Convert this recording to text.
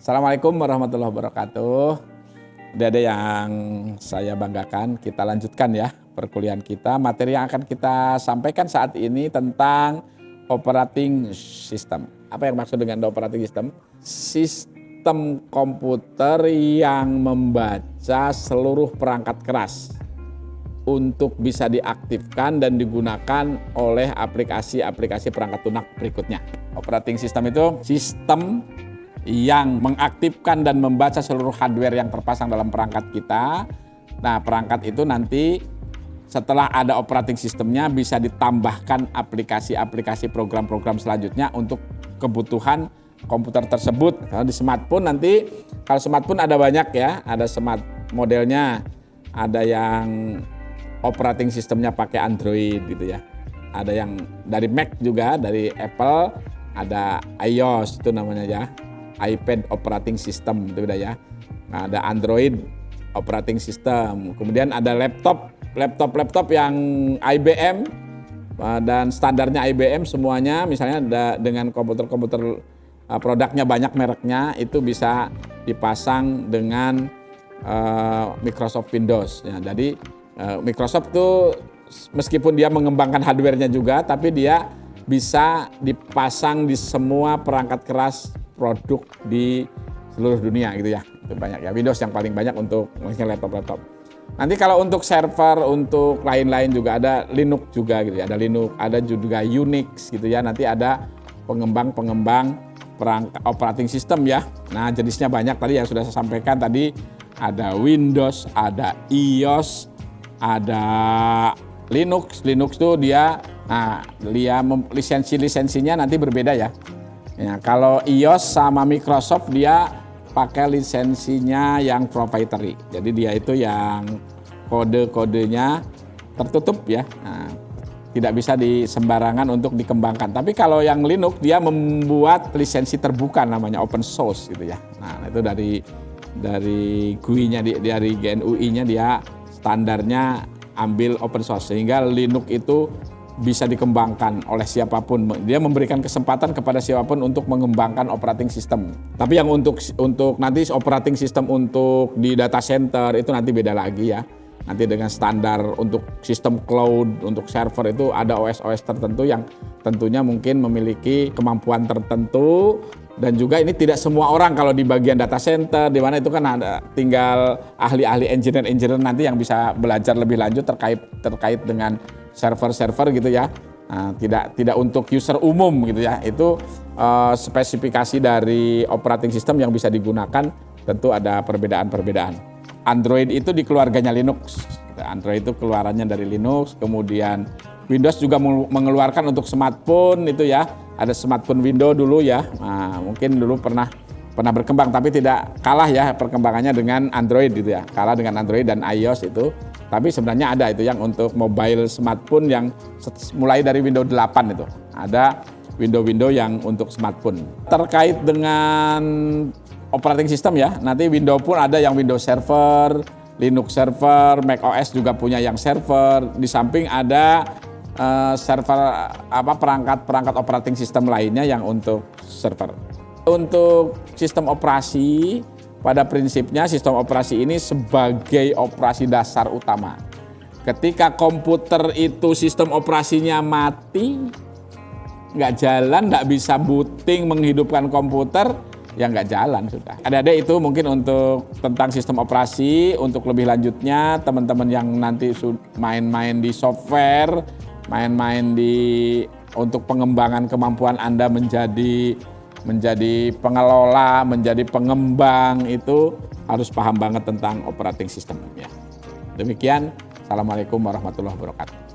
Assalamualaikum warahmatullahi wabarakatuh. Ada yang saya banggakan, kita lanjutkan ya perkuliahan kita. Materi yang akan kita sampaikan saat ini tentang operating system. Apa yang maksud dengan operating system? Sistem komputer yang membaca seluruh perangkat keras untuk bisa diaktifkan dan digunakan oleh aplikasi-aplikasi perangkat lunak berikutnya. Operating system itu sistem yang mengaktifkan dan membaca seluruh hardware yang terpasang dalam perangkat kita. Nah, perangkat itu nanti setelah ada operating systemnya bisa ditambahkan aplikasi-aplikasi program-program selanjutnya untuk kebutuhan komputer tersebut. Kalau di smartphone nanti, kalau smartphone ada banyak ya, ada smart modelnya, ada yang operating systemnya pakai Android gitu ya. Ada yang dari Mac juga, dari Apple, ada iOS itu namanya ya. iPad operating system itu beda ya. Nah, ada Android operating system. Kemudian ada laptop yang IBM dan standarnya IBM semuanya, misalnya ada dengan komputer-komputer produknya banyak mereknya, itu bisa dipasang dengan Microsoft Windows. Ya, jadi Microsoft tuh meskipun dia mengembangkan hardware-nya juga, tapi dia bisa dipasang di semua perangkat keras produk di seluruh dunia gitu ya. Itu banyak ya, Windows yang paling banyak untuk laptop. Nanti kalau untuk server, untuk lain-lain juga ada Linux juga gitu ya. Ada Linux, ada juga Unix gitu ya. Nanti ada pengembang perangkat operating system ya. Nah, jenisnya banyak tadi yang sudah saya sampaikan tadi, ada Windows, ada iOS, ada Linux. Linux tuh dia lisensinya nanti berbeda ya. Ya, kalau iOS sama Microsoft dia pakai lisensinya yang proprietary. Jadi dia itu yang kode-kodenya tertutup ya. Nah, tidak bisa sembarangan untuk dikembangkan. Tapi kalau yang Linux dia membuat lisensi terbuka namanya open source gitu ya. Nah, itu dari GUI-nya dari GNUI-nya dia standarnya ambil open source sehingga Linux itu bisa dikembangkan oleh siapapun. Dia memberikan kesempatan kepada siapapun untuk mengembangkan operating system. Tapi yang untuk nanti operating system untuk di data center itu nanti beda lagi ya. Nanti dengan standar untuk sistem cloud, untuk server itu ada OS tertentu yang tentunya mungkin memiliki kemampuan tertentu. Dan juga ini tidak semua orang kalau di bagian data center, di mana itu kan ada tinggal ahli-ahli engineer nanti yang bisa belajar lebih lanjut terkait dengan server gitu ya. Nah, tidak untuk user umum gitu ya. Itu spesifikasi dari operating system yang bisa digunakan, tentu ada perbedaan-perbedaan. Android itu di keluarganya Linux. Android itu keluarannya dari Linux. Kemudian Windows juga mengeluarkan untuk smartphone itu ya. Ada smartphone Windows dulu ya. Nah, mungkin dulu pernah berkembang tapi tidak kalah ya perkembangannya dengan Android gitu ya. Kalah dengan Android dan iOS itu. Tapi sebenarnya ada itu yang untuk mobile smartphone yang mulai dari Windows 8 itu. Ada Windows yang untuk smartphone. Terkait dengan operating system ya, nanti Windows pun ada yang Windows Server, Linux Server, Mac OS juga punya yang server. Di samping ada server perangkat operating system lainnya yang untuk server. Untuk sistem operasi, pada prinsipnya sistem operasi ini sebagai operasi dasar utama. Ketika komputer itu sistem operasinya mati, nggak jalan, nggak bisa booting menghidupkan komputer, ya nggak jalan sudah. Adik-adik itu mungkin untuk tentang sistem operasi, untuk lebih lanjutnya teman-teman yang nanti main-main di software, main-main untuk pengembangan kemampuan Anda menjadi pengelola, menjadi pengembang, itu harus paham banget tentang operating system ya. Demikian, Assalamualaikum warahmatullahi wabarakatuh.